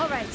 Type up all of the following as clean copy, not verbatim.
All right.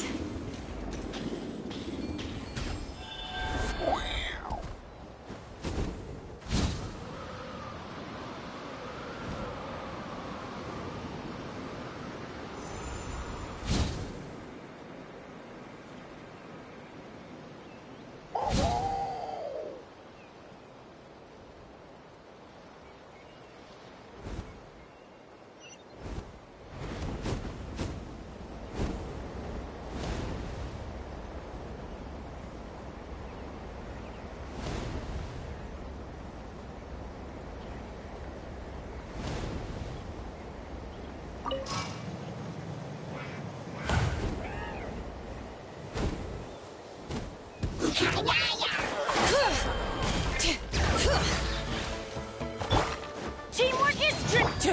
Teamwork is strict.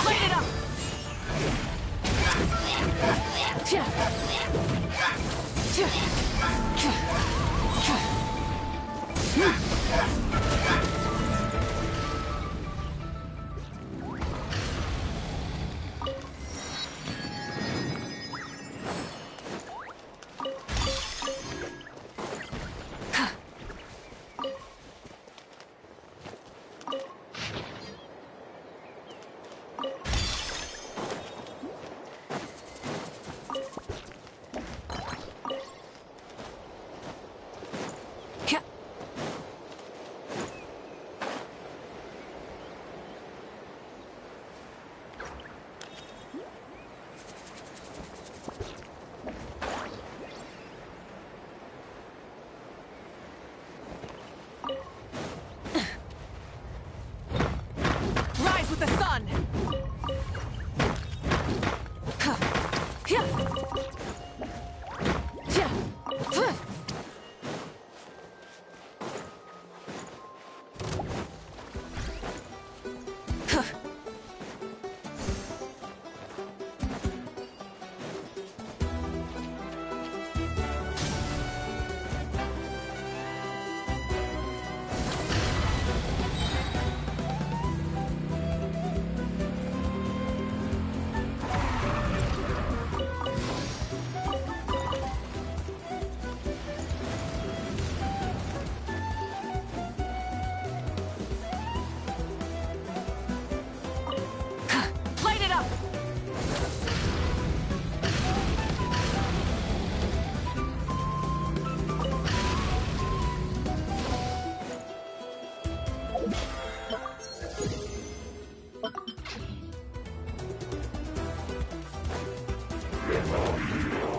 Light it up. Rise with the sun. Light it up.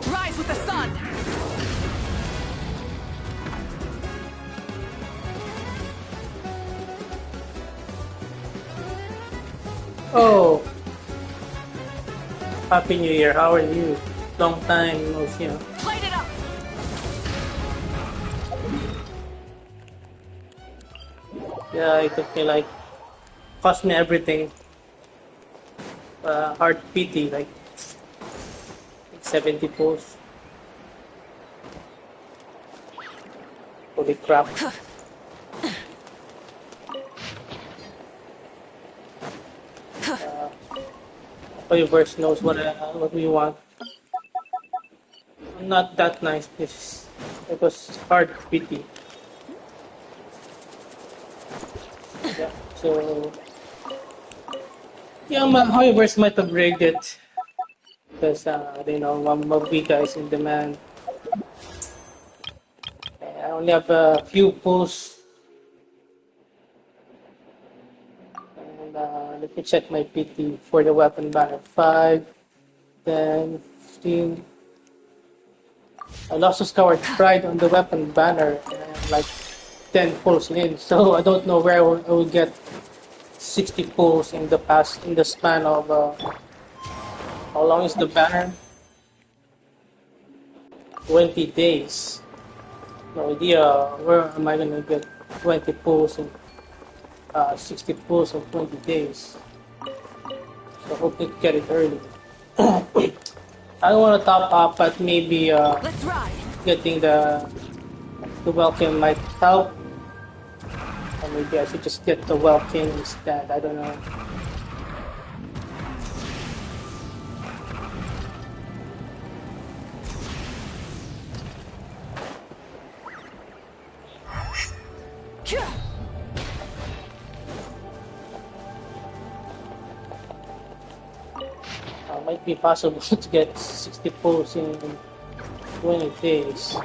Rise with the sun. Oh, Happy New Year. How are you? Long time no see. Light it up. Yeah, it took me like cost me everything. Heart PT like 70 pulls. Holy crap! Universe knows what we want. Not that nice. This it was hard PT. Yeah, so yeah, However's might have rigged it because they know Mavuika is in demand. I only have a few pulls, and let me check my PT for the weapon banner. 5, 10, 15. I lost to Coward Pride on the weapon banner, and I have like 10 pulls in, so I don't know where I will get 60 pulls in the span of how long is the banner? 20 days. No idea where am I gonna get 20 pulls and 60 pulls in 20 days. So I hope we get it early. I don't want to top up, but maybe Let's ride. getting the welkin might help. Or maybe I should just get the welkin instead. I don't know. Might be possible to get 60 pulls in 20 days.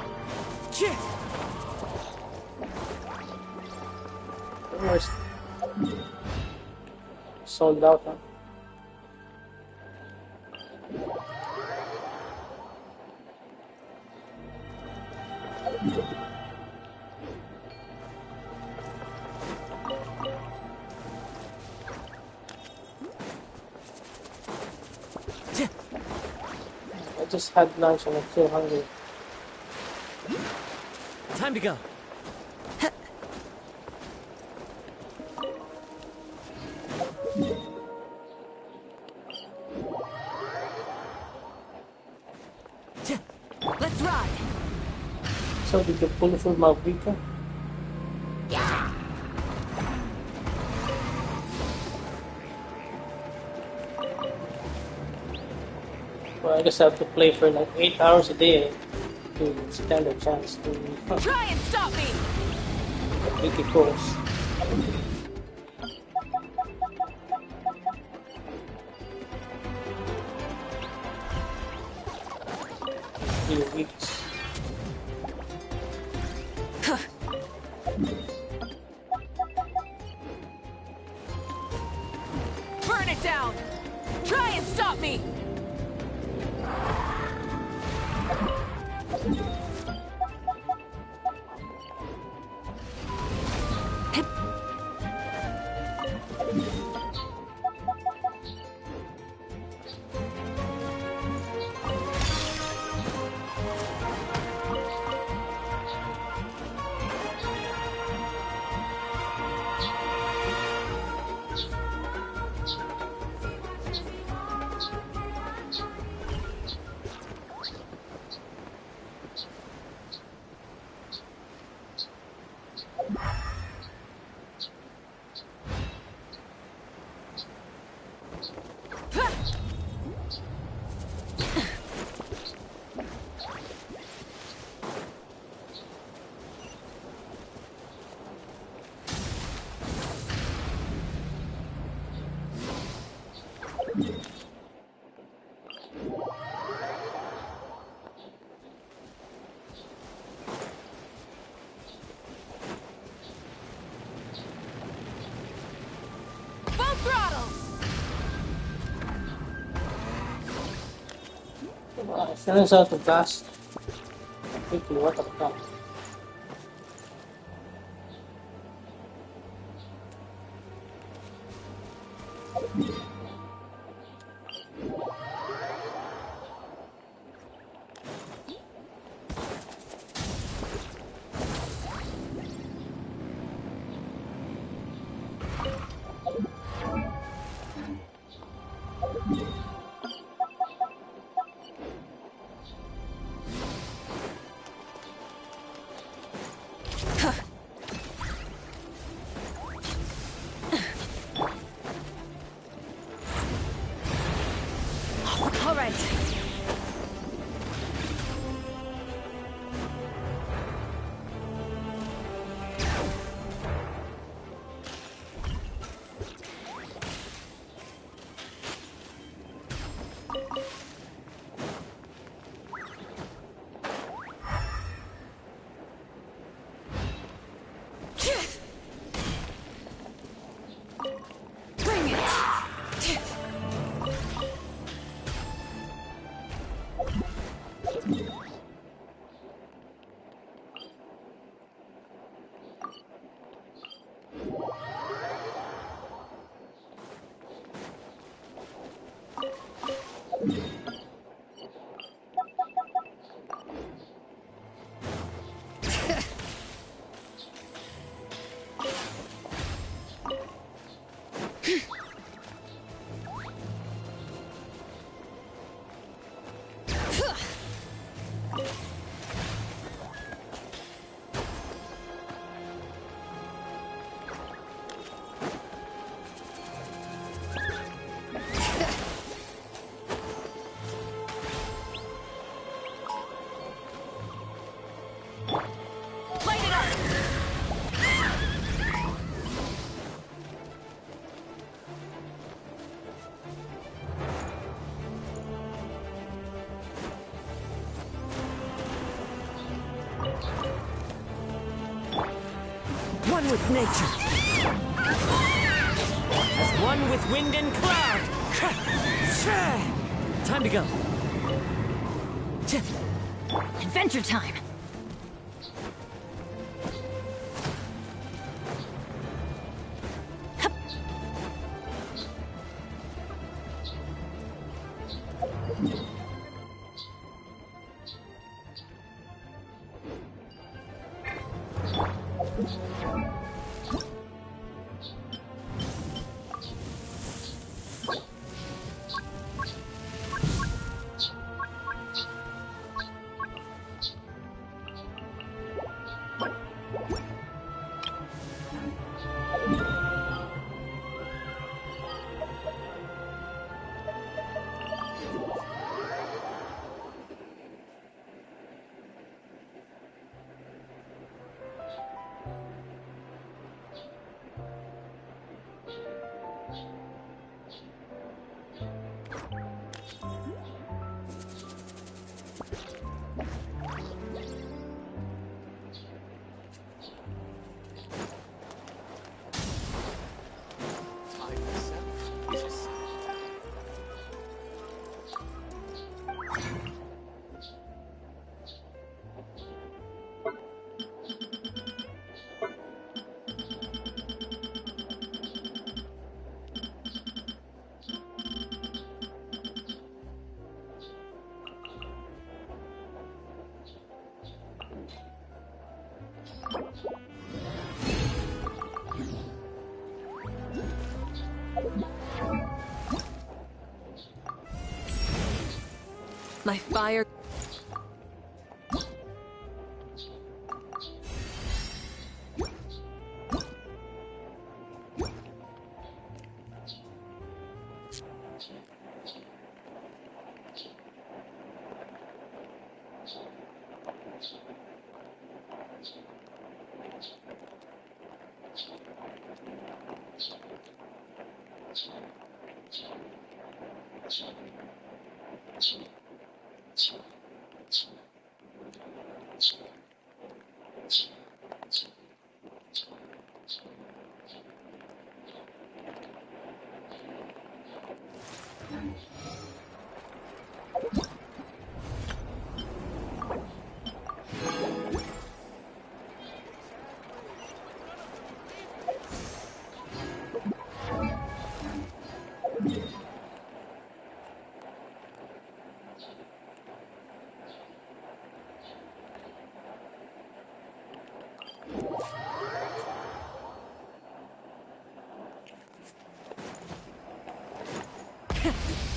Almost sold out, huh? I just had lunch and I'm still hungry. Time to go. Let's ride. So did you pull for Mavuika? Well, I guess I have to play for like 8 hours a day to stand a chance to Try and stop me. get 80 pulls. 3 weeks. Burn it down. Try and stop me. Full throttle. Turns out the gas. Quickly, what the fuck? one with nature. As one with wind and cloud. Time to go. Adventure time! My fire...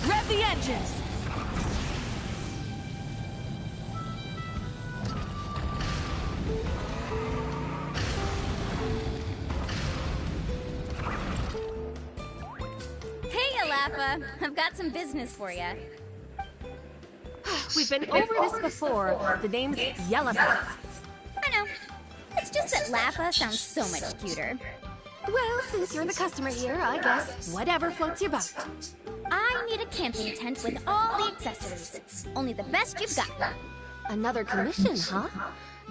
Rev the engines! Hey, Alapha! I've got some business for you. We've been over this before. The name's Yellowpath. I know. It's just that Lappa sounds so much cuter. Well, since you're the customer here, I guess whatever floats your boat. I need a camping tent with all the accessories. Only the best you've got. Another commission, huh?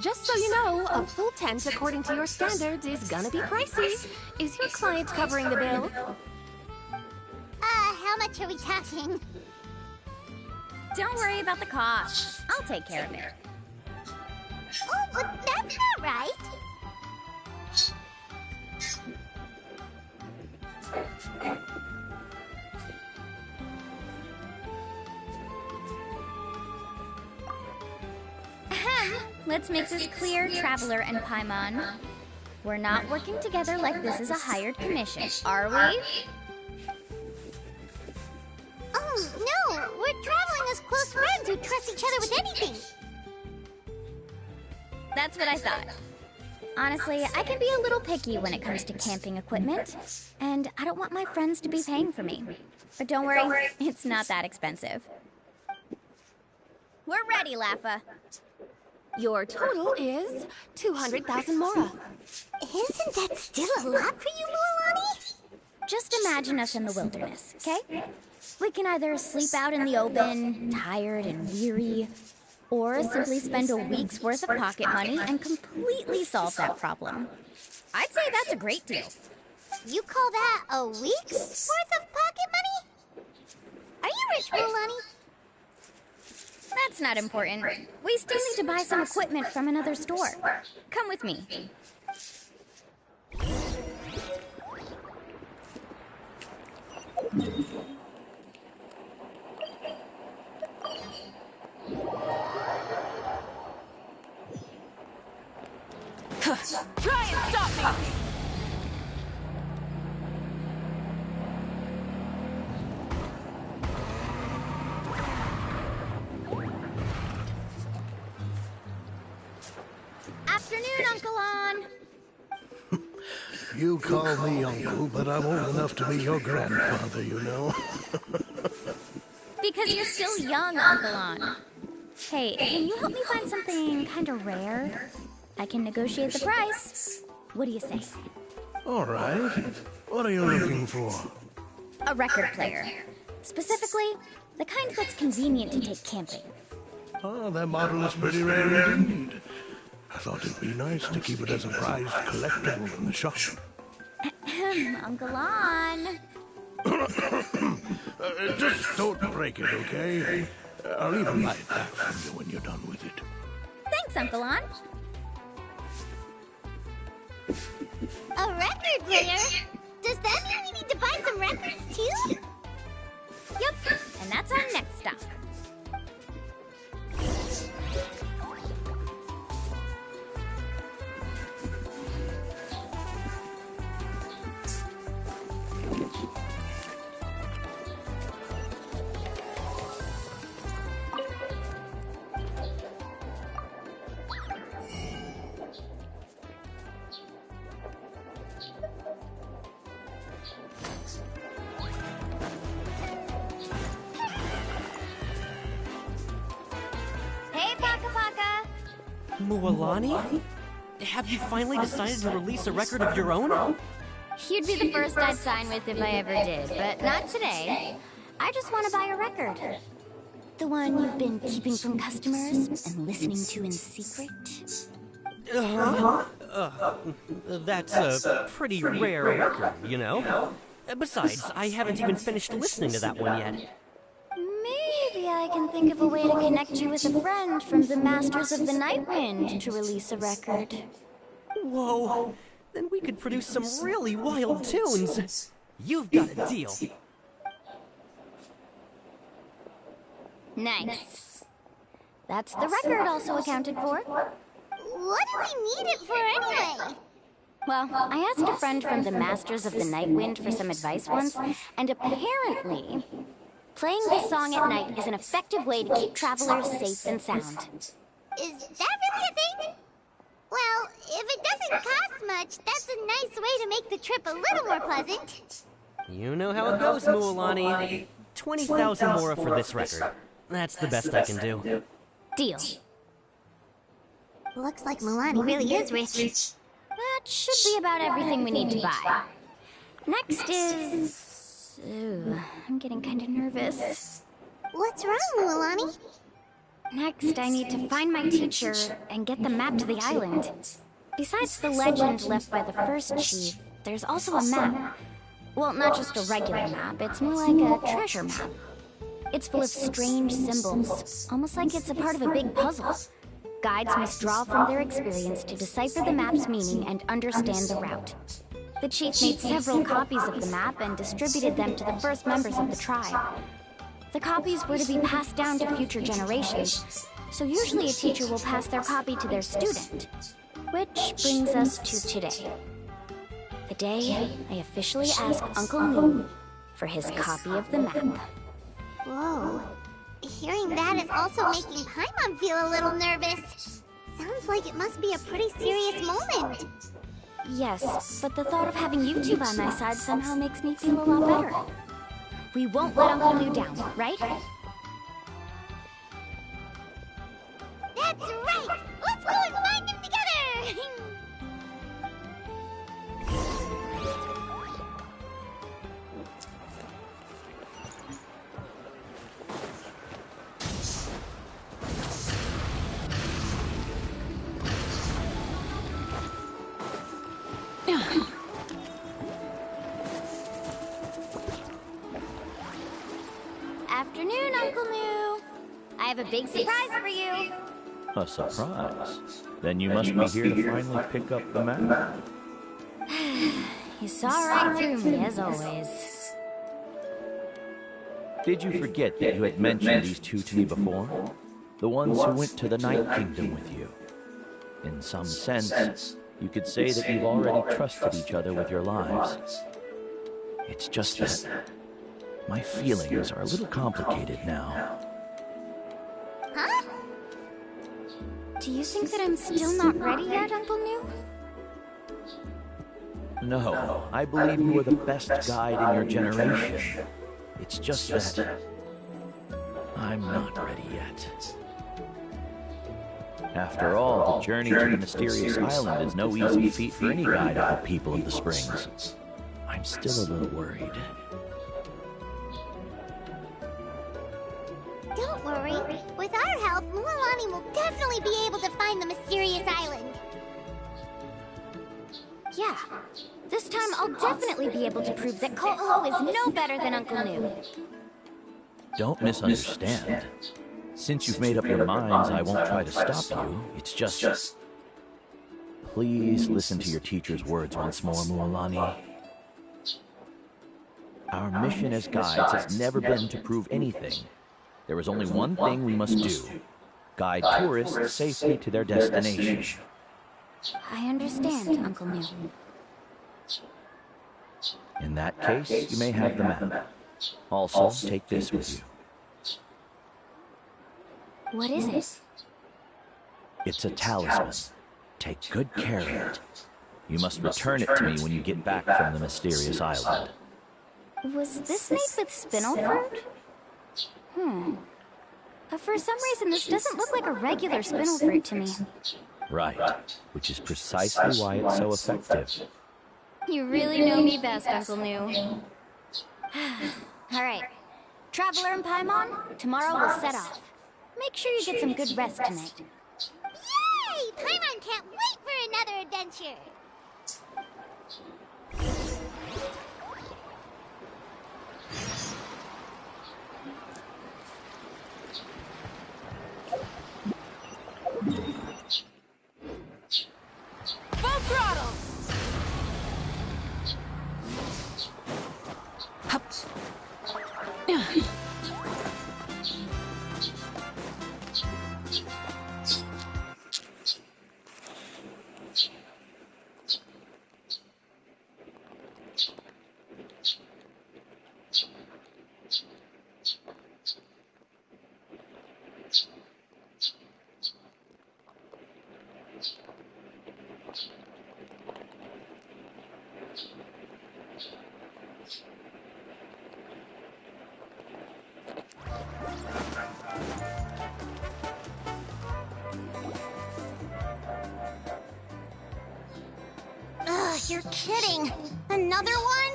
Just so you know, a full tent according to your standards is gonna be pricey. Is your client covering the bill? How much are we talking? Don't worry about the cost. I'll take care of it. Oh, but that's not right. Let's make this clear, Traveler and Paimon. We're not working together like this is a hired commission, are we? Oh, no! We're traveling as close friends who trust each other with anything! That's what I thought. Honestly, I can be a little picky when it comes to camping equipment, and I don't want my friends to be paying for me. But don't worry, it's not that expensive. We're ready, Lappa. Your total is 200,000 Mora. Isn't that still a lot for you, Lualani? Just imagine us in the wilderness, okay? We can either sleep out in the open, tired and weary, Or simply spend a week's worth of pocket money and completely solve that problem. I'd say that's a great deal. You call that a week's worth of pocket money? Are you rich, Mulani? That's not important. We still need to buy some equipment from another store. Come with me. Try and stop me! Afternoon, Uncle On. You call me uncle, but I'm old enough to be your grandfather, you know. Because you're still young, Uncle On. Hey, can you help me find something kind of rare? I can negotiate the price. What do you say? All right. What are you looking for? A record player. Specifically, the kind that's convenient to take camping. Oh, that model is pretty rare indeed. I thought it'd be nice to keep it as a prized collectible in the shop. Uncle On. Just don't break it, okay? I'll even buy it back from you when you're done with it. Thanks, Uncle On. A record player? Does that mean we need to buy some records too? Yep, and that's our next stop. Hey, Paka Paka! Mualani? Have you finally decided to release a record of your own? You'd be the first I'd sign with if I ever did, but not today. I just want to buy a record. The one you've been keeping from customers and listening to in secret? That's a pretty rare record, you know? Besides, I haven't even finished listening to that one yet. Maybe I can think of a way to connect you with a friend from the Masters of the Night Wind to release a record. Whoa! Then we could produce some really wild tunes! You've got a deal. Nice. That's the record also accounted for. What do we need it for anyway? Well, I asked a friend from the Masters of the Night Wind for some advice once, and apparently, playing this song at night is an effective way to keep travelers safe and sound. Is that really a thing? Well, if it doesn't cost much, that's a nice way to make the trip a little more pleasant. You know how it goes, Mualani. 20,000 more for this record. That's the best I can do. Deal. Looks like Mulani really is rich. That should be about everything we need to buy. Next is... Ooh, I'm getting kind of nervous. What's wrong, Mulani? Next, I need to find my teacher and get the map to the island. Besides the legend left by the first chief, there's also a map. Well, not just a regular map, it's more like a treasure map. It's full of strange symbols, almost like it's a part of a big puzzle. Guides must draw from their experience to decipher the map's meaning and understand the route. The chief made several copies of the map and distributed them to the first members of the tribe. The copies were to be passed down to future generations, so usually a teacher will pass their copy to their student. Which brings us to today. The day I officially ask Uncle Moon for his copy of the map. Whoa. Hearing that is also making Paimon feel a little nervous. Sounds like it must be a pretty serious moment. Yes, but the thought of having you two by my side somehow makes me feel a lot better. We won't let Uncle New down, right? That's right! Let's go and find him together! Afternoon, Uncle New. I have a big surprise for you. A surprise? Then you must be here to finally pick up the map. You saw right through me, as always. Did you forget that you had mentioned these two to me before? The ones who went to the Night Kingdom with you. In some sense, you could say that you've already trusted each other with your lives. It's just that my feelings are a little complicated now. Huh? Do you think that I'm still not ready yet, Uncle New? No, I believe you are the best guide in your generation. It's just that I'm not ready yet. After all, the journey to the mysterious island is no easy feat for any guide of the people of the Springs. I'm still a little worried. Don't worry. With our help, Mualani will definitely be able to find the mysterious island. Yeah. This time I'll definitely be able to prove that Ko'olo is no better than Uncle New. Don't misunderstand. Since you've made up your minds, I won't try to stop you. It's just... Please listen to your teacher's words once more, Mualani. Our mission as guides has never been to prove anything. There is only one thing we must do. Guide tourists safely to their destination. I understand, Uncle New. In that case, you may have the map. Also, take this with you. What is it? It's a talisman. Take good care of it. You must return it to me when you get back from the mysterious island. Was this made with spinel fruit? For some reason, this doesn't look like a regular spinel fruit to me. Right, which is precisely why it's so effective. You really know me best, Uncle New. Alright. Traveler and Paimon, tomorrow we'll set off. Make sure you get some good rest tonight. Yay! Paimon can't wait for another adventure! Full throttle! Hup. Ugh, you're kidding! Another one?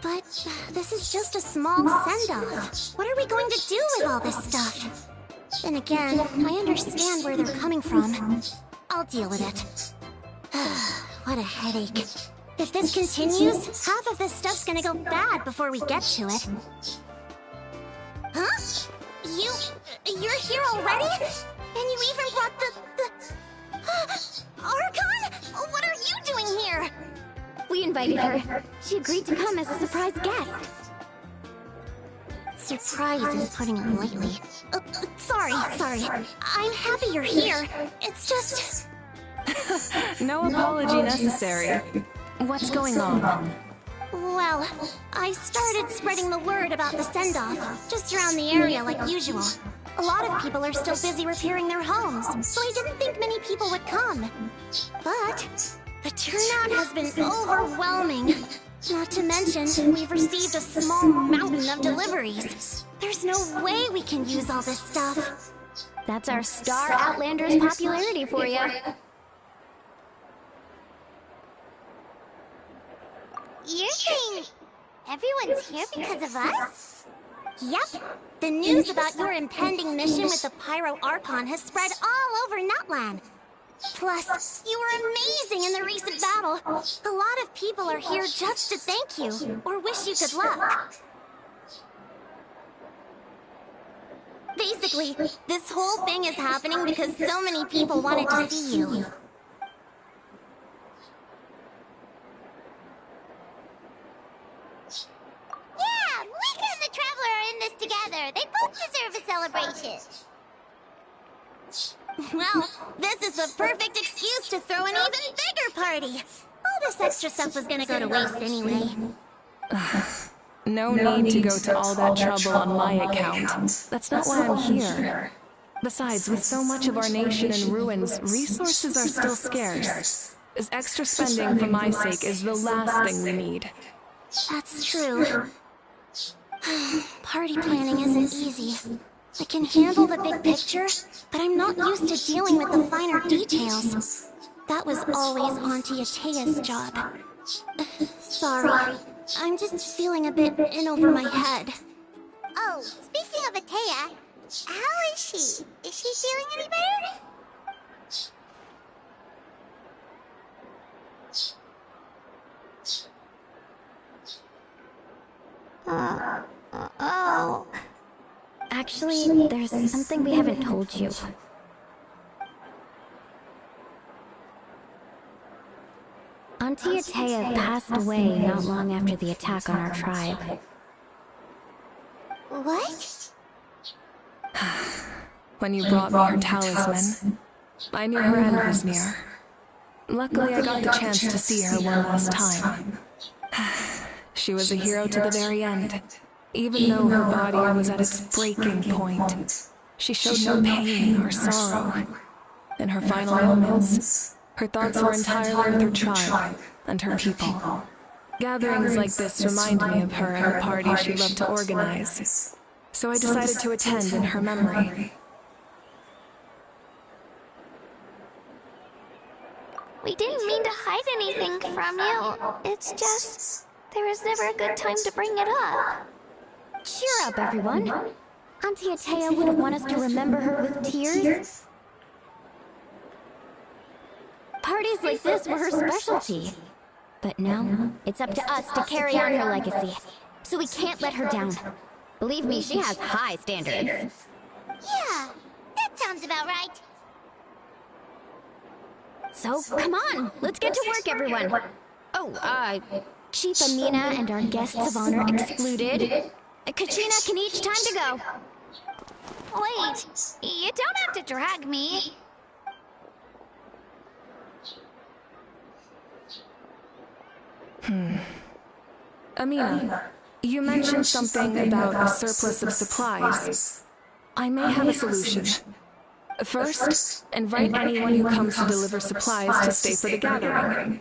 But this is just a small send-off. What are we going to do with all this stuff? Then again, I understand where they're coming from. I'll deal with it. What a headache. If this continues, half of this stuff's gonna go bad before we get to it. Huh? You're here already? And you even brought the Archon? What are you doing here? We invited her. She agreed to come as a surprise guest. Surprise is putting it lightly. Sorry. I'm happy you're here. It's just... No apology necessary. What's going on? Well, I started spreading the word about the send-off, just around the area like usual. A lot of people are still busy repairing their homes, so I didn't think many people would come. But the turnout has been overwhelming. Not to mention, we've received a small mountain of deliveries. There's no way we can use all this stuff. That's our Star Outlander's popularity for you. You're saying everyone's here because of us? Yep. The news about your impending mission with the Pyro Archon has spread all over Nutland. Plus, you were amazing in the recent battle. A lot of people are here just to thank you, or wish you good luck. Basically, this whole thing is happening because so many people wanted to see you. Yeah, Mavuika and the Traveler are in this together. They both deserve a celebration. Well, this is the perfect excuse to throw an even bigger party. All this extra stuff was gonna go to waste anyway. No need to go to all that trouble on my account. That's not why I'm here. Besides, with so much of our nation in ruins, resources are still scarce. This extra spending for my sake is the last thing we need. That's true. Party planning isn't easy. I can handle the big picture, but I'm not used to dealing with the finer details. That was always Auntie Atea's job. Sorry. I'm just feeling a bit in over my head. Oh, speaking of Atea, how is she? Is she feeling any better? Oh. Actually, there's something we haven't told you. Auntie Atea passed away not long after the attack on our tribe. What? When you brought me her talisman, I knew her end was near. Luckily, I got the chance to see her one last time. She was a hero to the very end. Even though her body was at its breaking point, she showed no pain or sorrow. In her final moments, her thoughts were entirely with her tribe and her people. Gatherings like this remind me of her and the parties she loved to organize, so I decided to attend in her memory. We didn't mean to hide anything from you. It's just, there was never a good time to bring it up. Cheer up, everyone. Auntie Atea wouldn't want us to remember her with tears. Parties like this were her specialty. But now, it's up to us to carry on her legacy. So we can't let her down. Believe me, she has high standards. Yeah, that sounds about right. So, come on, let's get to work, everyone. Oh, Chief Amina and our guests of honor excluded. Kachina can each time to go. Wait, you don't have to drag me. Amina, you mentioned something about a surplus of supplies. I may have a solution. First, invite anyone who comes to deliver supplies to stay for the gathering.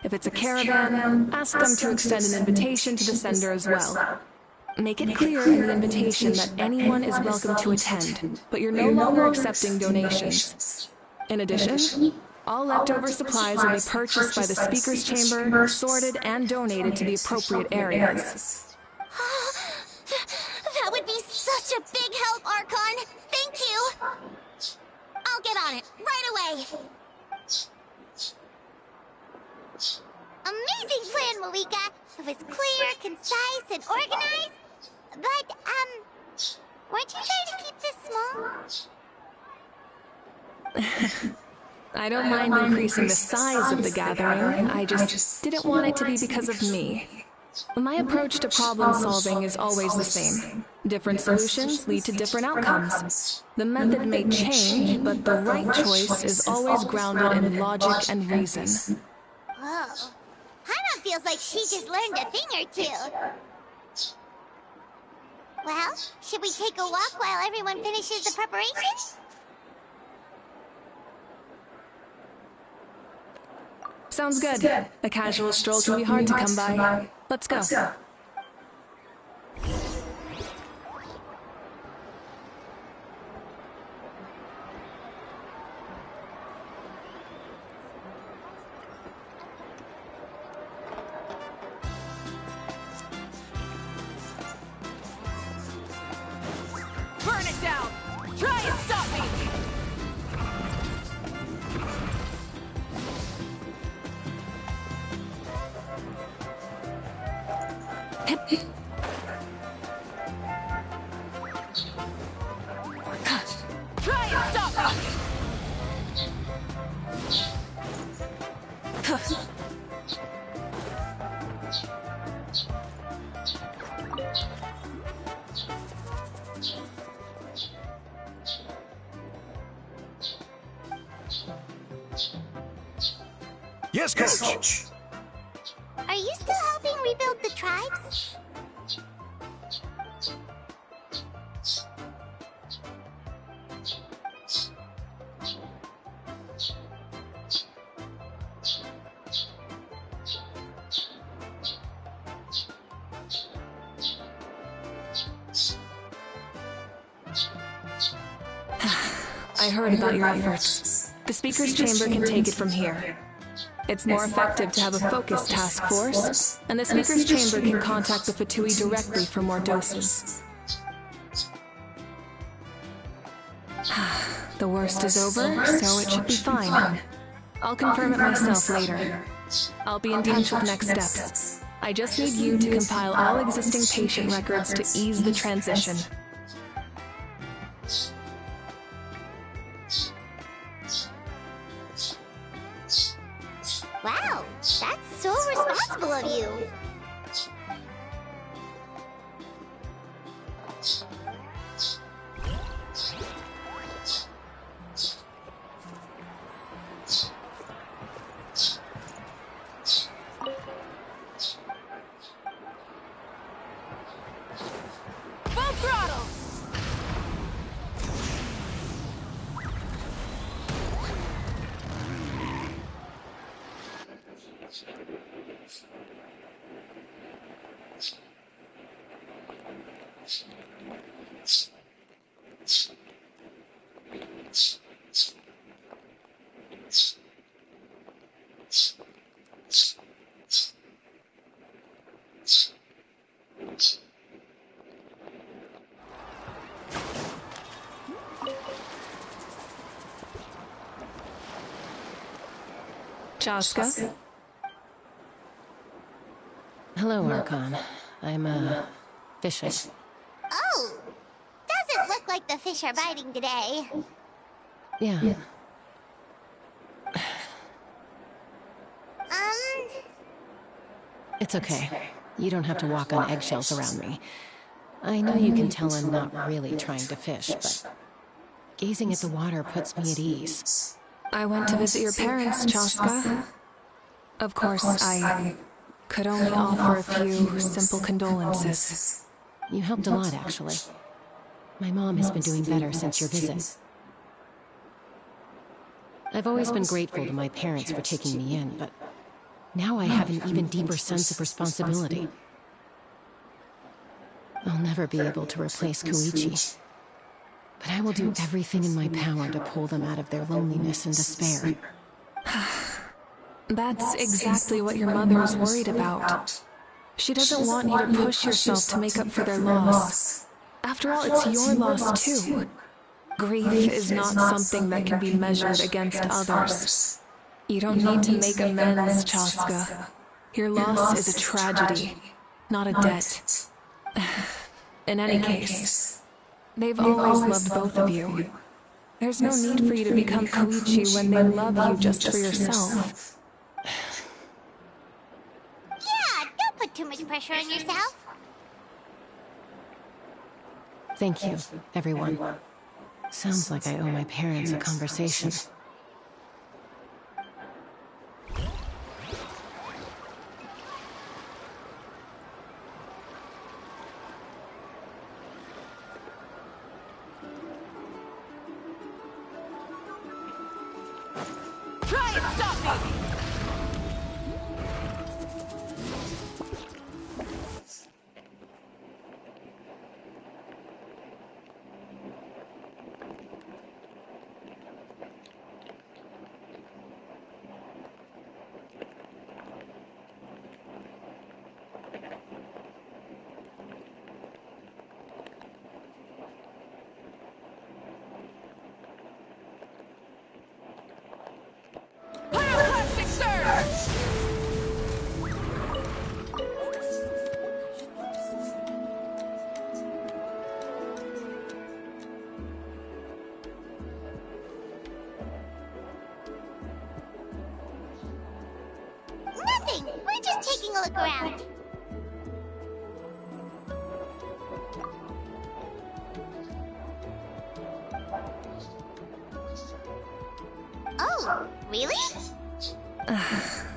If it's a caravan, ask them to extend an invitation to the sender as well. Make it clear in the invitation that anyone is welcome to attend, but you're no longer accepting donations. In addition, all leftover supplies will be purchased by the speaker's chamber, sorted, and donated to the appropriate areas. That would be such a big help, Archon! Thank you! I'll get on it, right away! Amazing plan, Mavuika. It was clear, concise, and organized. But, weren't you trying to keep this small? I don't mind increasing the size of the gathering, I just didn't want it to be because of me. My approach to problem solving is always the same. Different solutions lead to different outcomes. The method may change, but the right choice is always grounded in logic and reason. Whoa. Hana feels like she just learned a thing or two. Well, should we take a walk while everyone finishes the preparations? Sounds good. A casual stroll can be hard to come by. Let's go. Burn it down! Try and stop me! Try and stop me! Yes, Coach. Are you still helping rebuild the tribes? I heard about your efforts. The Speaker's Chamber can take it from here. It's more effective to have a focused task force, and the Speaker's Chamber can contact the Fatui directly for more doses. The worst is over, so it should be fine. I'll confirm it myself later. I'll be in touch with next steps. I just need you to compile all existing patient records to ease the transition. Wow, that's so responsible of you. Full throttle! Chaska? Hello, Archon. I'm, fishing. Oh, doesn't look like the fish are biting today. Yeah. It's okay. You don't have to walk on eggshells around me. I know you can tell I'm not really trying to fish, but gazing at the water puts me at ease. I went to visit your parents, Chaska. Of course, I could only offer a few simple condolences. You helped a lot, actually. My mom has been doing better since your visit. I've always been grateful to my parents for taking me in, but now I have an even deeper sense of responsibility. I'll never be able to replace Koichi, but I will do everything in my power to pull them out of their loneliness and despair. That's exactly what your mother is worried about. She doesn't want you to push yourself to make up for their loss. After all, it's your loss too. Grief is not something that can be measured against others. You don't need to make amends, Chaska. Your loss is a tragedy, not a debt. In any case, they've always loved both of you. There's no need for you to become Koichi when they love you just for yourself. Yeah, don't put too much pressure on yourself. Thank you, everyone. Sounds like I owe my parents a conversation. Try and stop me! a look around. Oh, really?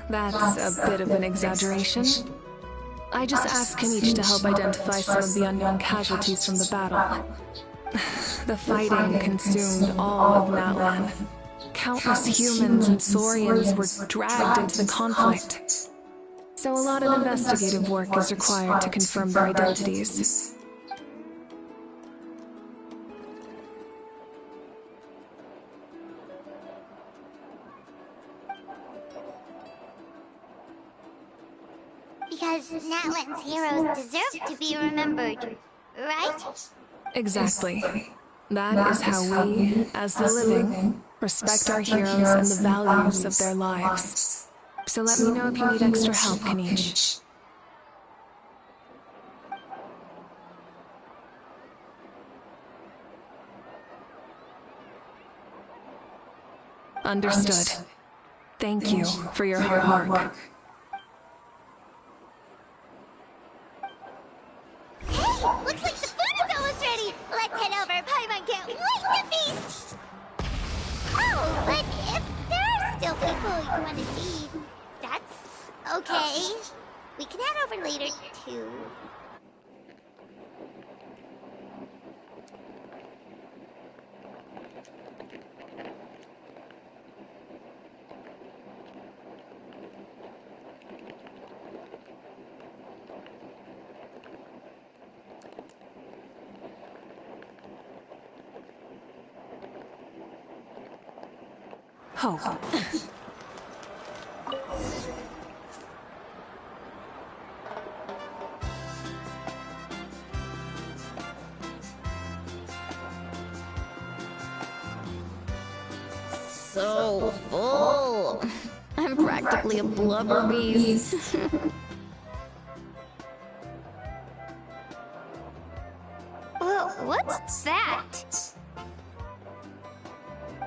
That's a bit of an exaggeration. I just asked Kanich to help identify some of the unknown casualties from the battle. The fighting consumed all of Natlan. Countless humans and Saurians were dragged into the conflict. So a lot of investigative work is required to confirm their identities. Because Natlan's heroes deserve to be remembered, right? Exactly. That is how we, as the living, respect our heroes and the values of their lives. So let me know if you need extra help, Kanich. Understood. Thank you for your hard work. Hey, looks like the food is almost ready. Let's head over. Paimon can't wait to feast. Oh, but if there are still people you want to see, that's okay. We can head over later, too. Hope. So full. I'm practically a blubber beast. Well, what's that?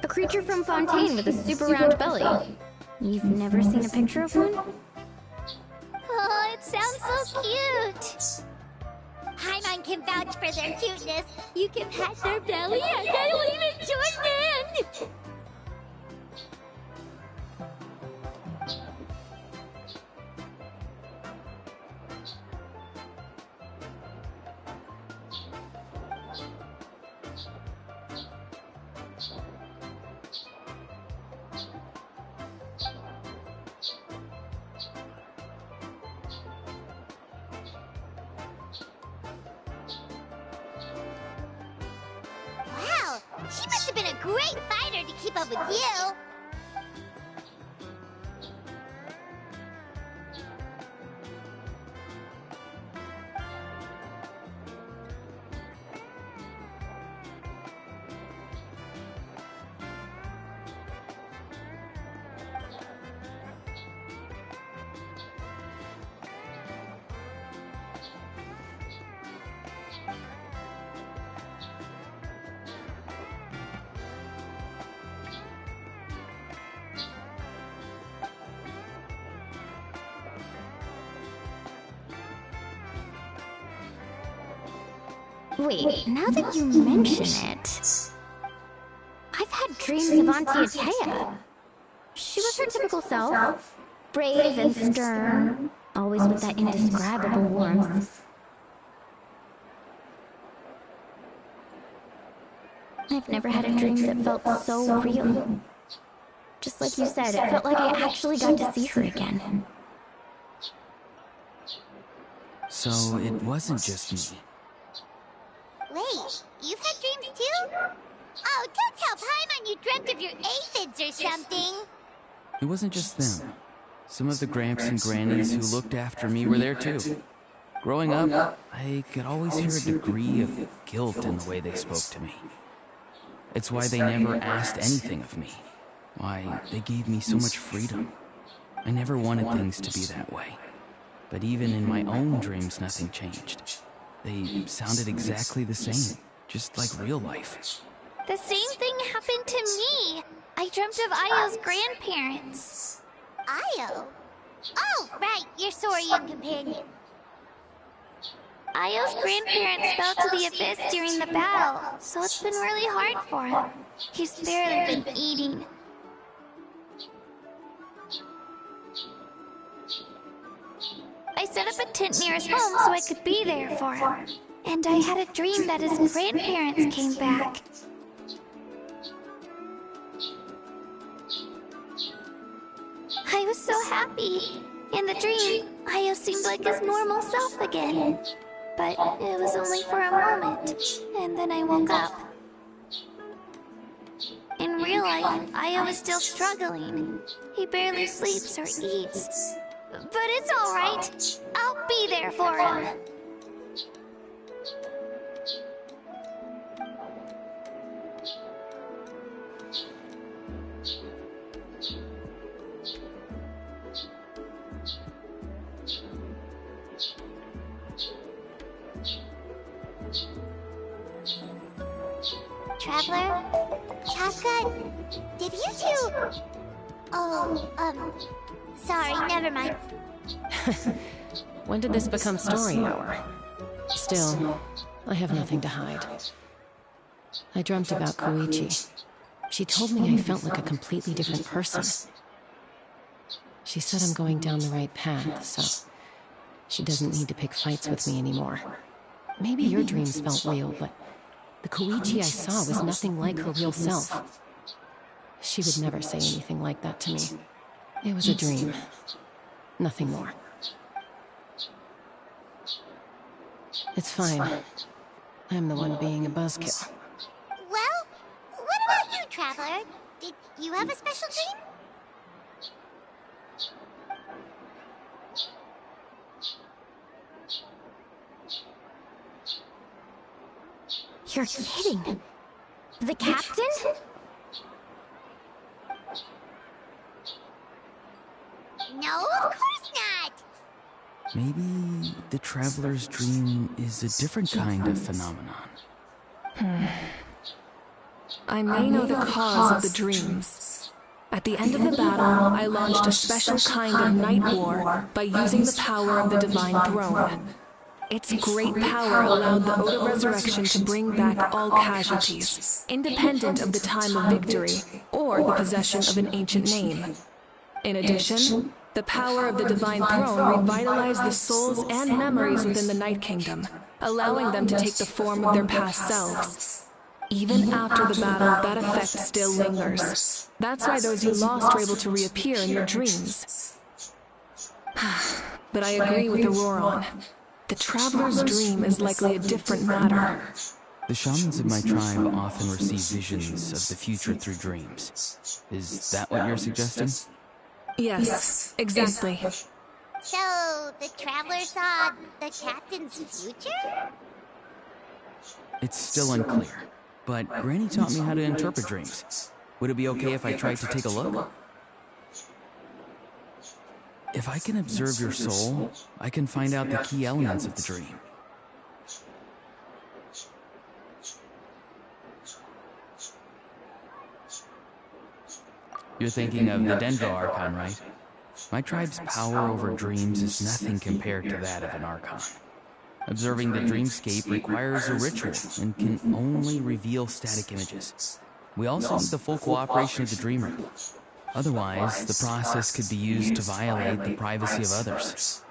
A creature from Fontaine with a super round belly. You've never seen a picture of one? Oh, it sounds so cute. Paimon can vouch for their cuteness. You can pat their belly and they'll even join in. Wow, she must have been a great fighter to keep up with you. Wait, now that you mention it, I've had dreams of Auntie Atea. She was her typical self, brave and stern, always with that indescribable warmth. I've never had a dream that felt so real. Just like you said, it felt like I actually got to see her again. So it wasn't just me. Wait, you've had dreams too? Oh, don't tell Paimon you dreamt of your aphids or something. It wasn't just them. Some of the Gramps and Grannies who looked after me were there too. Growing up, I could always hear a degree of guilt in the way they spoke to me. It's why they never asked anything of me. Why they gave me so much freedom. I never wanted things to be that way. But even in my own dreams, nothing changed. They sounded exactly the same, just like real life. The same thing happened to me. I dreamt of Ayo's grandparents. Ayo? Oh, right, your Saurian companion. Io's grandparents fell to the abyss during the battle, so it's been really hard for him. He's barely been eating. I set up a tent near his home so I could be there for him. And I had a dream that his grandparents came back. I was so happy. In the dream, Io seemed like his normal self again. But it was only for a moment, and then I woke up. In real life, Io is still struggling. He barely sleeps or eats. But it's alright. I'll be there for him. Traveler? Chaska? Did you two... Oh, sorry, never mind. When did this become story hour? Still, I have nothing to hide. I dreamt about Koichi. She told me I felt like a completely different person. She said I'm going down the right path, so she doesn't need to pick fights with me anymore. Maybe your dreams felt real, but the Koichi I saw was nothing like her real self. She would never say anything like that to me. It was a dream. Nothing more. It's fine. I'm the one being a buzzkill. Well, what about you, Traveler? Did you have a special dream? You're kidding. The captain? No, of course not. Maybe the traveler's dream is a different kind of phenomenon. I may know the cause of the dreams. At the end of the battle, I launched a special kind of night war by using the power of the Divine Throne. Its great power allowed the Oda Resurrection to bring back all casualties, independent of the time of victory or the possession of an ancient name. In addition, the power of the Divine Throne revitalized the souls and memories within the Night Kingdom, allowing them to take the form of their past selves. Even after the battle, that effect still lingers. That's why those you lost were able to reappear in your dreams. But I agree with Auroron. The Traveler's dream is likely a different matter. The shamans of my tribe often receive visions of the future through dreams. Is that what you're suggesting? Yes, exactly. So, the Traveler saw the captain's future? It's still unclear, but Granny taught me how to interpret dreams. Would it be okay if I tried to take a look? If I can observe your soul, I can find out the key elements of the dream. You're thinking of the Dendro Archon, right? My tribe's power over dreams is nothing compared to that of an Archon. Observing the dreamscape requires a ritual and can only reveal static images. We also need the full cooperation of the dreamer. Otherwise, the process could be used to violate the privacy of others.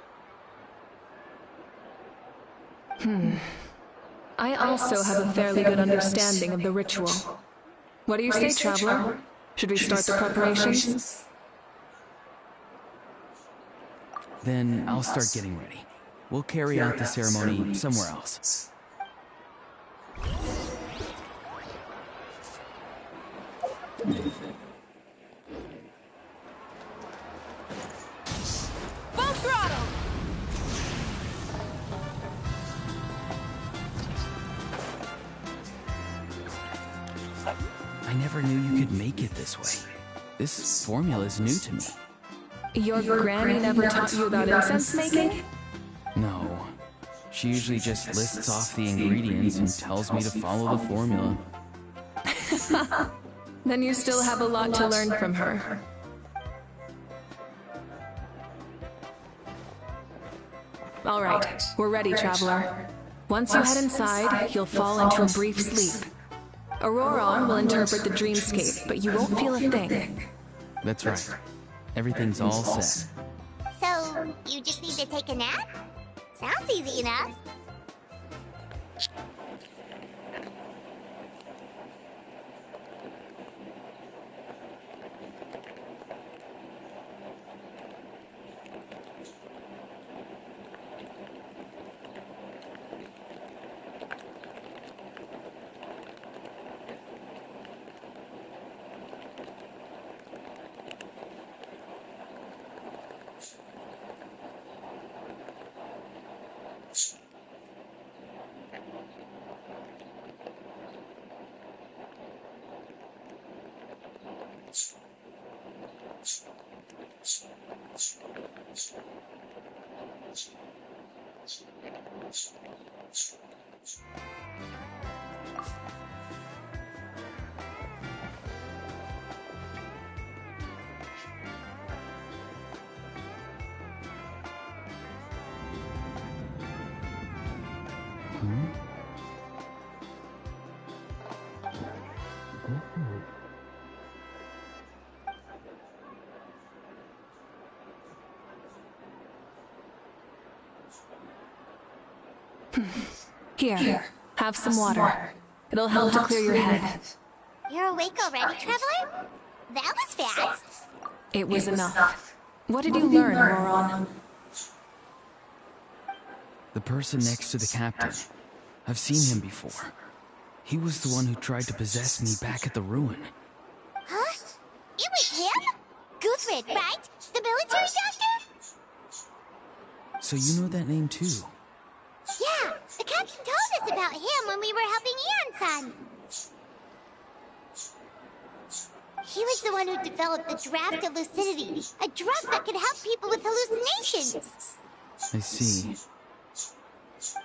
I also have a fairly good understanding of the ritual. What do you say, Traveler? Should we start the preparations? Then I'll start getting ready. We'll carry out the ceremony somewhere else. Full throttle! I never knew you could make it this way. This formula is new to me. Your granny never taught you about incense making? No. She usually just lists off the ingredients and tells me to follow the formula. Then you still have a lot to learn from her. All right, we're ready, Traveler. Once you head inside, you'll fall into a brief sleep. Auroron will interpret the dreamscape, but you won't feel a thing. That's right. Everything's all set. So, you just need to take a nap? Sounds easy enough. Here, have some water. It'll help to clear your head. You're awake already, Traveler? That was fast. It was enough. What did you learn, Auroron? The person next to the captain. I've seen him before. He was the one who tried to possess me back at the ruin. Huh? It was him? Guthrid, right? The military doctor? So you know that name too? Yeah, the captain told us about him when we were helping Eon-san. He was the one who developed the draft of lucidity, a drug that could help people with hallucinations. I see.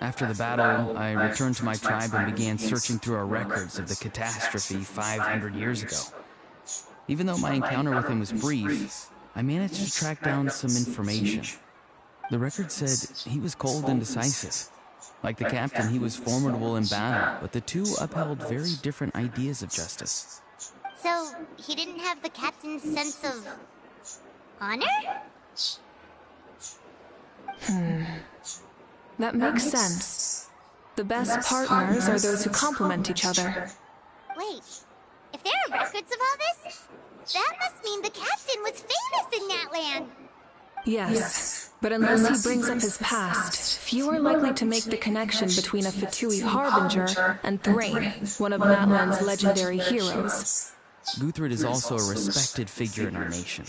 After the battle, I returned to my tribe and began searching through our records of the catastrophe 500 years ago. Even though my encounter with him was brief, I managed to track down some information. The record said he was cold and decisive. Like the captain, he was formidable in battle, but the two upheld very different ideas of justice. So, he didn't have the captain's sense of honor? That makes sense. The best partners are those who complement each other. Wait, if there are records of all this, that must mean the captain was famous in that land. Yes, but unless he brings up his past, few are likely to make the connection between a Fatui harbinger and Thrain, one of Natlan's legendary heroes. Guthrid is also a respected figure in our nation.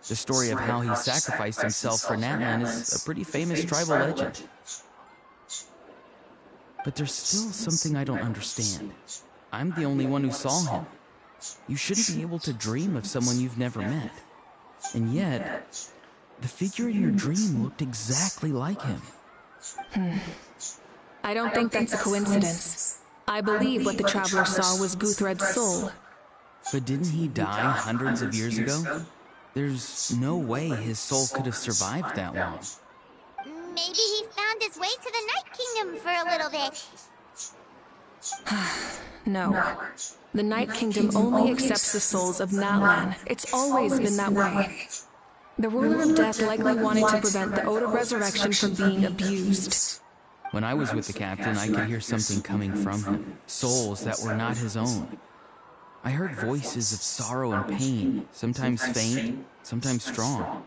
The story of how he sacrificed himself for Natlan is a pretty famous tribal legend. But there's still something I don't understand. I'm the only one who saw him. You shouldn't be able to dream of someone you've never met. And yet, the figure in your dream looked exactly like him. I don't think that's a coincidence. I believe what the Traveler saw was Guthred's soul. But didn't he die hundreds of years ago? There's no way his soul could have survived that long. Maybe he found his way to the Night Kingdom for a little bit. No. The Night Kingdom only accepts the souls of Natlan. It's always been that way. The ruler of death likely wanted to prevent the Ode of Resurrection from being abused. When I was with the captain, I could hear something coming from him. Souls that were not his own. I heard voices of sorrow and pain, sometimes faint, sometimes strong.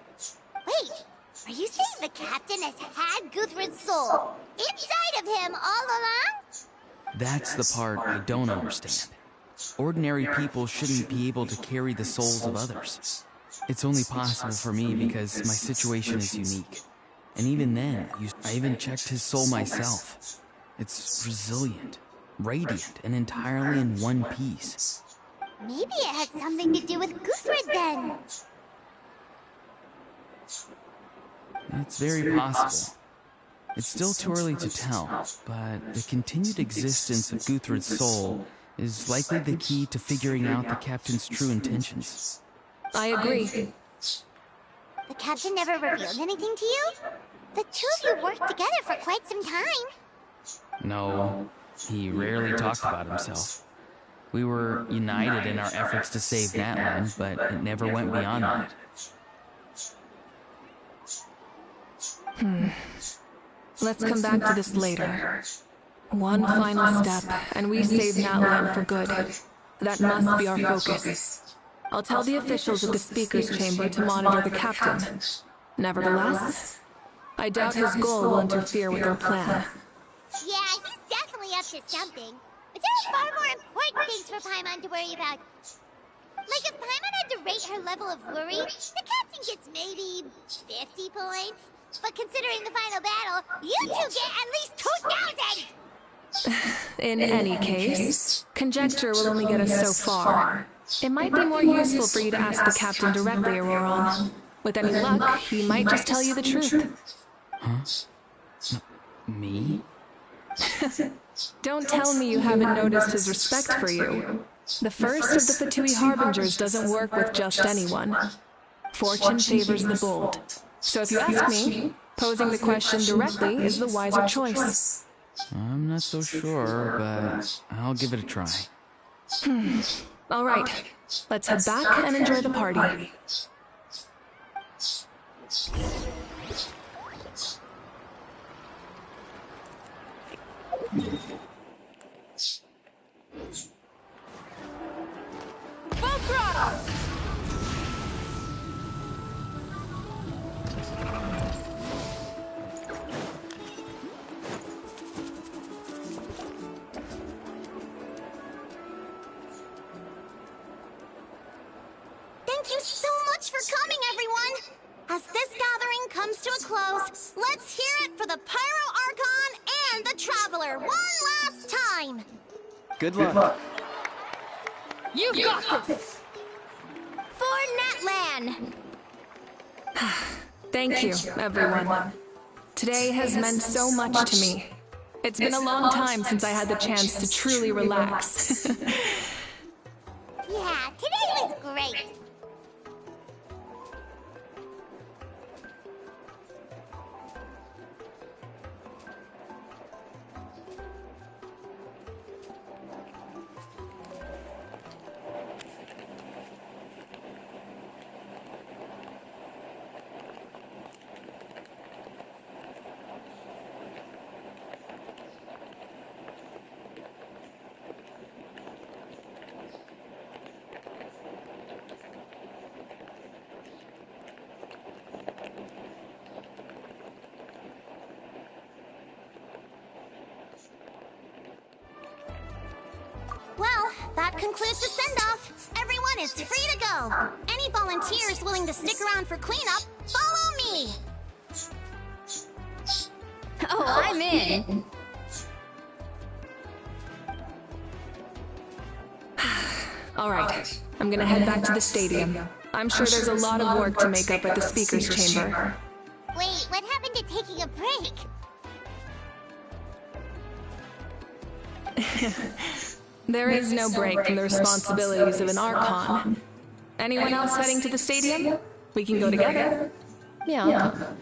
Wait, are you saying the captain has had Guthrid's soul inside of him all along? That's the part I don't understand. Ordinary people shouldn't be able to carry the souls of others. It's only possible for me because my situation is unique. And even then, I even checked his soul myself. It's resilient, radiant, and entirely in one piece. Maybe it had something to do with Guthrid then. It's very possible. It's still too early to tell, but the continued existence of Guthrid's soul is likely the key to figuring out the captain's true intentions. I agree. The captain never revealed anything to you? The two of you worked together for quite some time. No, he rarely talked about himself. We were united in our efforts to save Natlan, but it never went beyond that. Let's come back to this later. One final step, and we save Natlan for good. That must be our focus. I'll tell the officials at the Speaker's Chamber to monitor the captain. Nevertheless, I doubt his goal will interfere with our plan. Yeah, he's definitely up to something. But there are far more important things for Paimon to worry about. Like if Paimon had to rate her level of worry, the captain gets maybe 50 points. But considering the final battle, you two get at least 2,000! In any case, conjecture will only get us so far. It might be more useful for you to ask the captain directly, Auroron. With any luck, he might just tell you the truth. Huh? Me? Don't tell me you haven't noticed his respect for you. The first of the Fatui Harbingers doesn't work with just anyone. Fortune favors the bold. So if you ask me, posing the question directly is the wiser choice. I'm not so sure, but I'll give it a try. All right, let's head back and enjoy the party. Full throttle! Thank you so much for coming, everyone! As this gathering comes to a close, let's hear it for the Pyro Archon and the Traveler one last time! Good luck. You got this! For Natlan! Thank you, everyone. Today has meant so much to me. It's been a long time since I had the chance to truly relax. Yeah, today was great. Well, that concludes the send-off. Everyone is free to go. Any volunteers willing to stick around for cleanup, follow me! Oh, I'm in. All right, I'm gonna head back to the stadium. I'm sure there's a lot of work to make up at the Speaker's Chamber. Wait, what happened to taking a break? There is no break from the responsibilities of an Archon. Anyone else heading to the stadium? We can go together. Yeah, I'll come.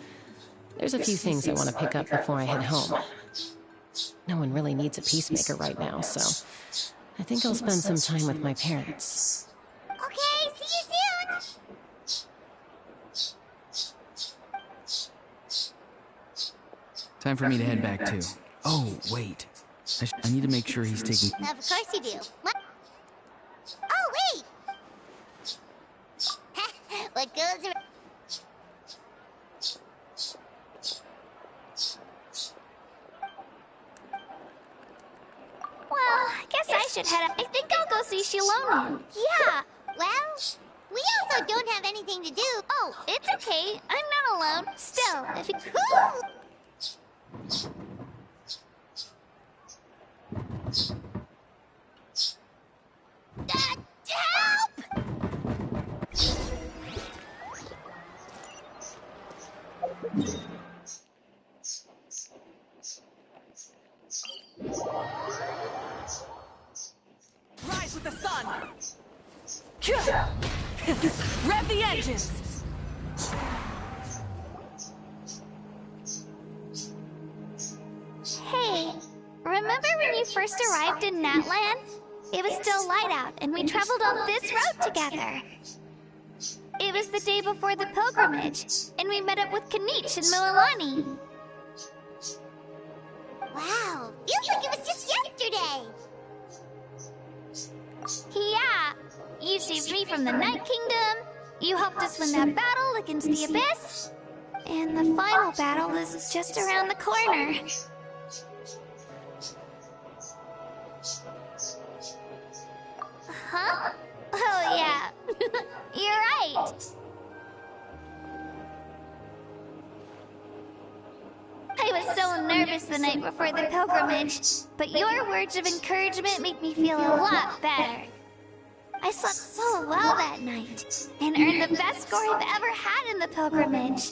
There's a few things I want to pick up before I head home. No one really needs a peacemaker right now, so I think I'll spend some time with my parents. Okay, see you soon! Time for me to head back too. Oh, wait. I need to make sure he's taking... Of course you do. What? Oh, wait! What goes around... Well, I guess I should head up. I think I'll go see Shilona. Yeah, well, we also don't have anything to do. Oh, it's okay. I'm not alone. Still, if you... Help! Rise with the sun! Rev the engines! Remember when you first arrived in Natland? It was still light out, and we traveled on this road together. It was the day before the pilgrimage, and we met up with Kanich and Mililani. Wow, feels like it was just yesterday. Yeah, you saved me from the Night Kingdom, you helped us win that battle against the Abyss, and the final battle is just around the corner. Huh? Oh yeah, you're right. I was so nervous the night before the pilgrimage, but your words of encouragement made me feel a lot better. I slept so well that night, and earned the best score I've ever had in the pilgrimage.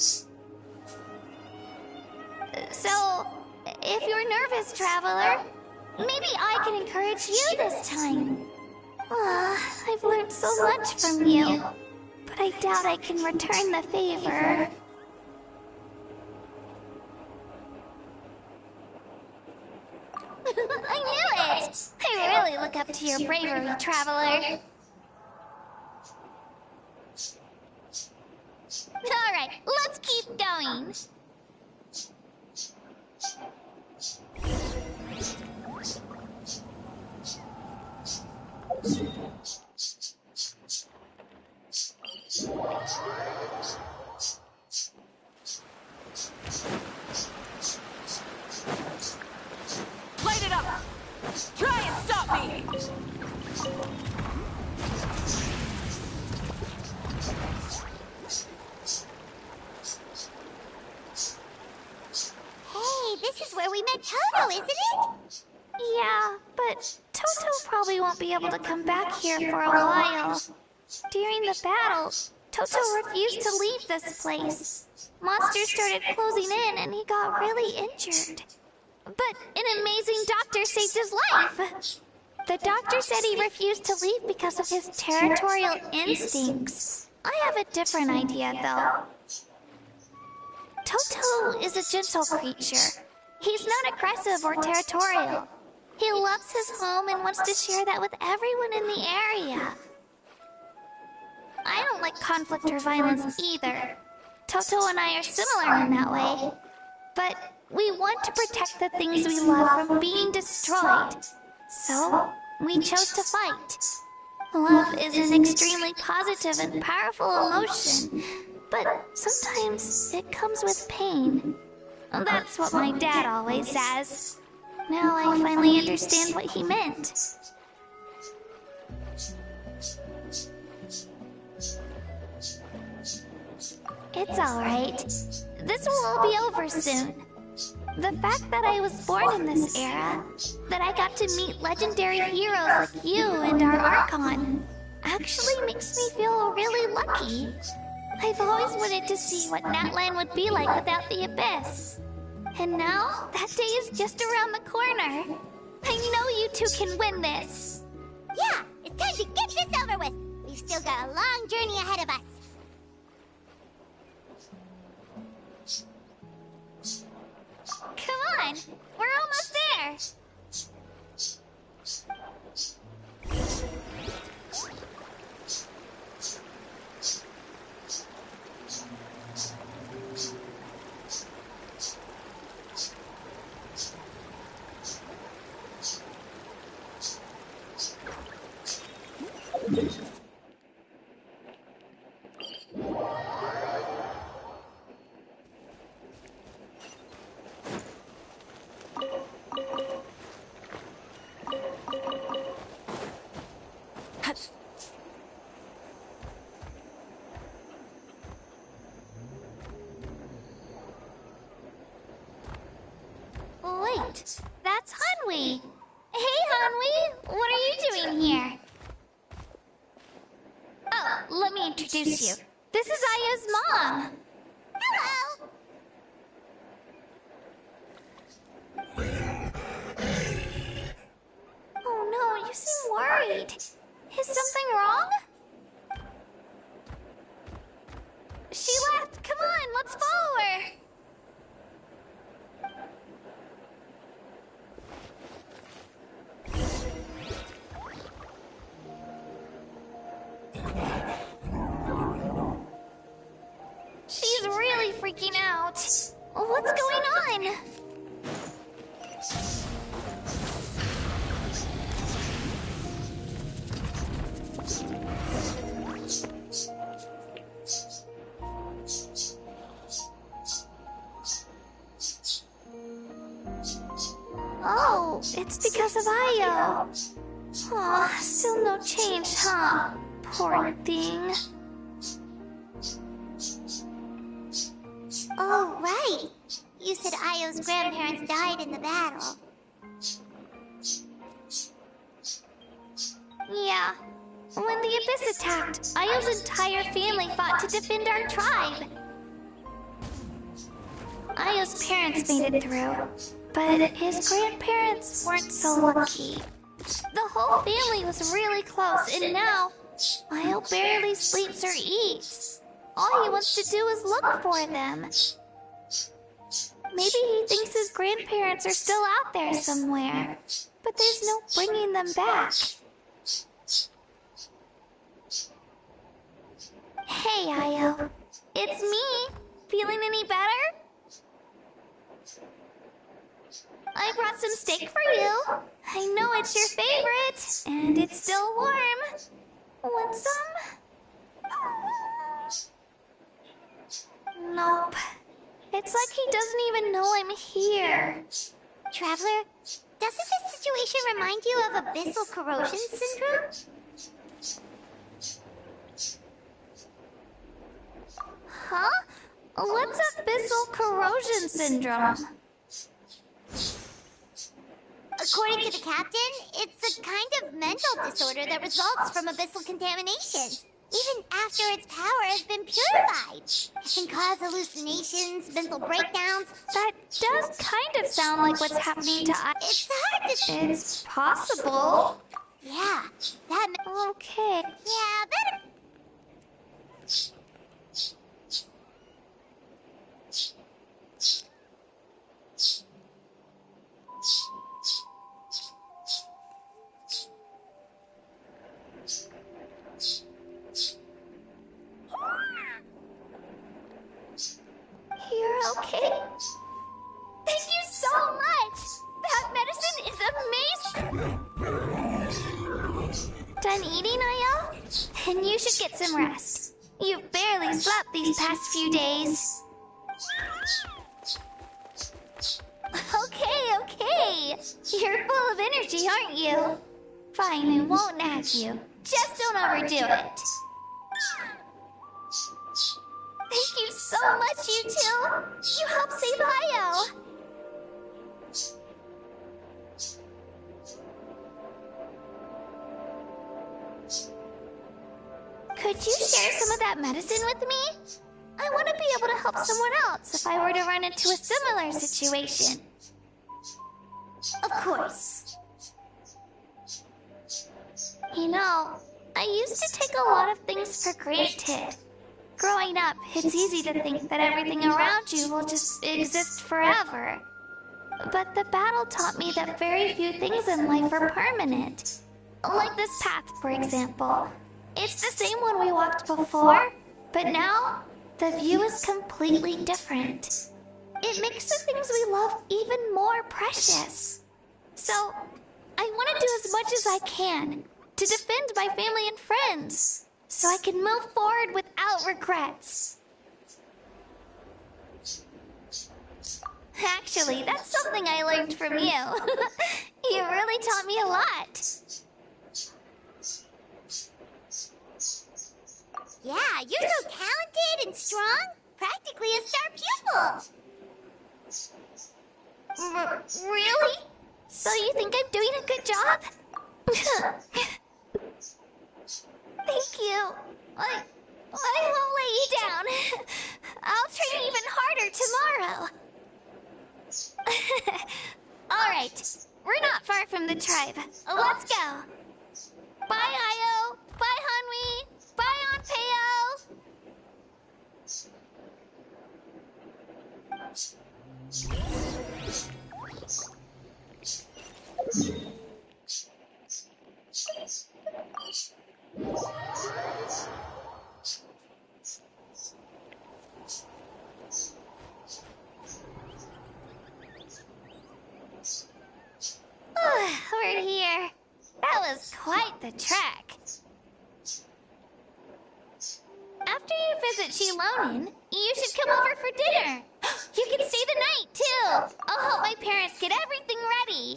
So, if you're nervous, traveler, maybe I can encourage you this time. I've learned so much from you, but I doubt I can return the favor. I knew it! I really look up to your bravery, traveler. Alright, let's keep going. Light it up! Try and stop me! Hey, this is where we met Toto, isn't it? Yeah, but Toto probably won't be able to come back here for a while. During the battle, Toto refused to leave this place. Monsters started closing in and he got really injured. But an amazing doctor saved his life. The doctor said he refused to leave because of his territorial instincts. I have a different idea, though. Toto is a gentle creature. He's not aggressive or territorial. He loves his home and wants to share that with everyone in the area. I don't like conflict or violence either. Toto and I are similar in that way. But we want to protect the things we love from being destroyed. So, we chose to fight. Love is an extremely positive and powerful emotion, but sometimes it comes with pain. That's what my dad always says. Now I finally understand what he meant. It's alright. This will all be over soon. The fact that I was born in this era, that I got to meet legendary heroes like you and our Archon, actually makes me feel really lucky. I've always wanted to see what Natlan would be like without the Abyss. And now, that day is just around the corner. I know you two can win this. Yeah, it's time to get this over with. We've still got a long journey ahead of us. Come on, we're almost there. Wait, that's Hanwi. Hey, Hanwi, what are you doing here? Oh, let me introduce you. This is Aya's mom. Hello! Oh no, you seem worried. Is something wrong? She left. Come on, let's follow her. Oh, it's because of Io. Aw, still no change, huh? Poor thing. Oh, right. You said Io's grandparents died in the battle. Yeah. When the Abyss attacked, Io's entire family fought to defend our tribe. Io's parents made it through, but his grandparents weren't so lucky. The whole family was really close, and now Io barely sleeps or eats. All he wants to do is look for them. Maybe he thinks his grandparents are still out there somewhere, but there's no bringing them back. Hey, Io. It's me. Feeling any better? I brought some steak for you. I know it's your favorite, and it's still warm. Want some? Nope. It's like he doesn't even know I'm here. Traveler, doesn't this situation remind you of abyssal corrosion syndrome? Huh? What's abyssal corrosion syndrome? According to the captain, it's a kind of mental disorder that results from abyssal contamination. Even after its power has been purified, it can cause hallucinations, mental breakdowns. That does kind of sound like what's happening to us. It's hard to say. It's possible. Yeah, that. Okay. Yeah, better. You're okay? Thank you so much! That medicine is amazing! Done eating, Io? Then you should get some rest. You've barely slept these past few days. Okay. You're full of energy, aren't you? Fine, I won't nag you. Just don't overdo it. Thank you so much, you two! You helped save Io! Could you share some of that medicine with me? I want to be able to help someone else if I were to run into a similar situation. Of course. You know, I used to take a lot of things for granted. Growing up, it's easy to think that everything around you will just exist forever. But the battle taught me that very few things in life are permanent. Like this path, for example. It's the same one we walked before, but now the view is completely different. It makes the things we love even more precious. So, I want to do as much as I can to defend my family and friends, so I can move forward without regrets. Actually, that's something I learned from you. You really taught me a lot. Yeah, you're so talented and strong. Practically a star pupil. Really? So you think I'm doing a good job? Thank you. I won't let you down. I'll train even harder tomorrow. All right, we're not far from the tribe. Let's go. Bye, Io. Bye, Hanwi. Bye, Anpeo. We're here. That was quite the trek. After you visit Shilonin, you should come over for dinner. You can stay the night, too. I'll help my parents get everything ready. me.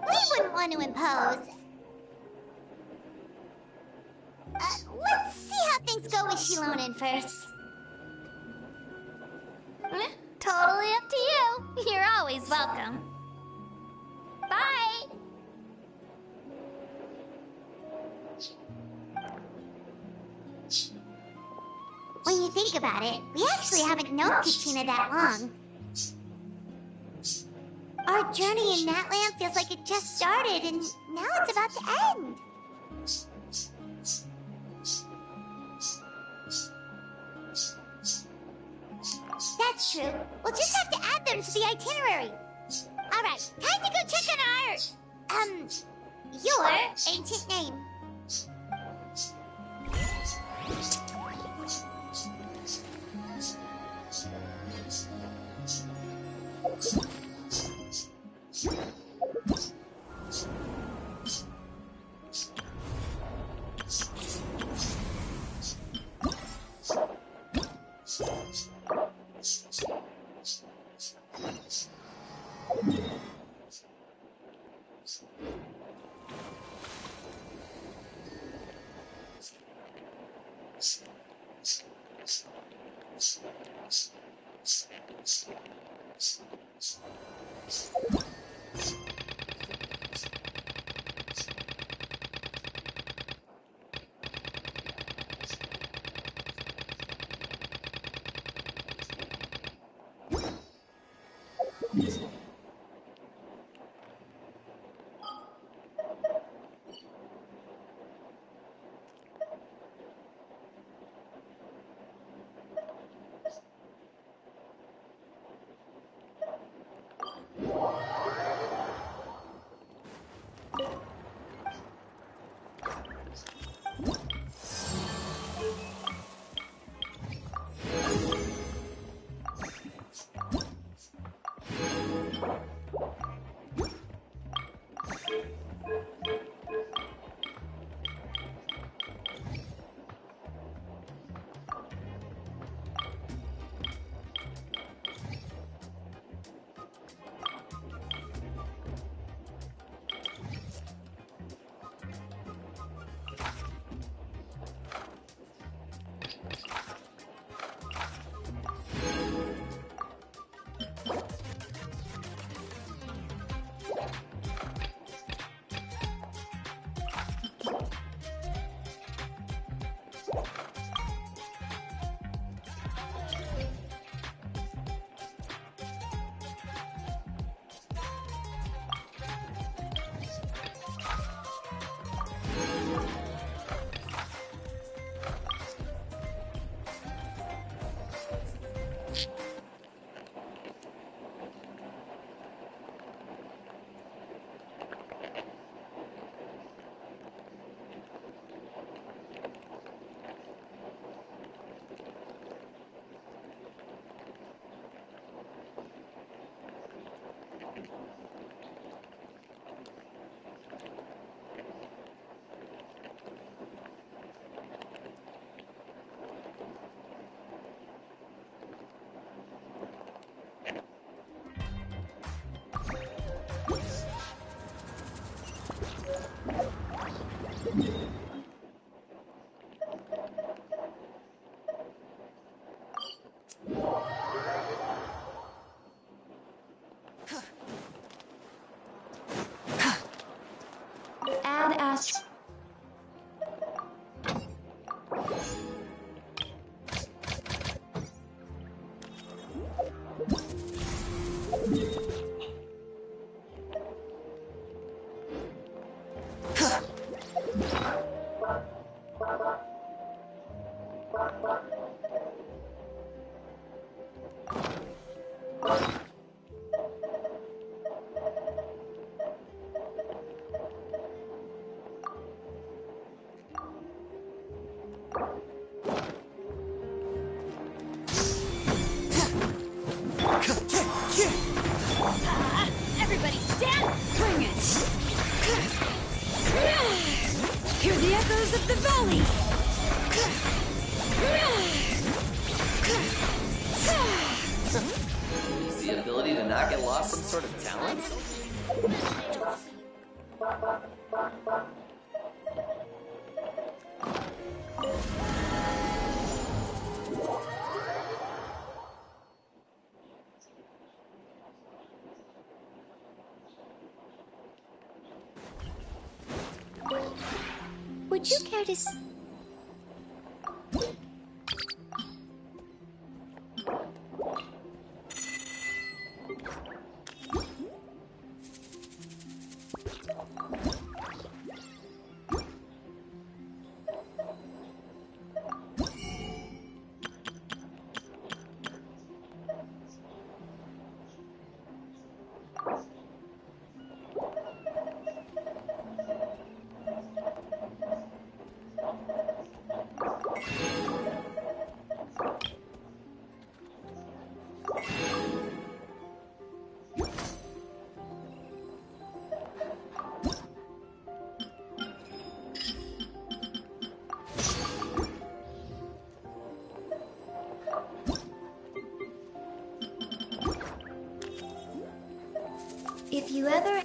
We wouldn't want to impose. Let's see how things go with Shilonen first. Totally up to you. You're always welcome. Bye! When you think about it, we actually haven't known Katrina that long. Our journey in Natland feels like it just started, and now it's about to end. That's true. We'll just have to add them to the itinerary. Alright, time to go check on our... your ancient name. Waters of the valley! Is the ability to not get lost some sort of talent? Would you care to... If you ever...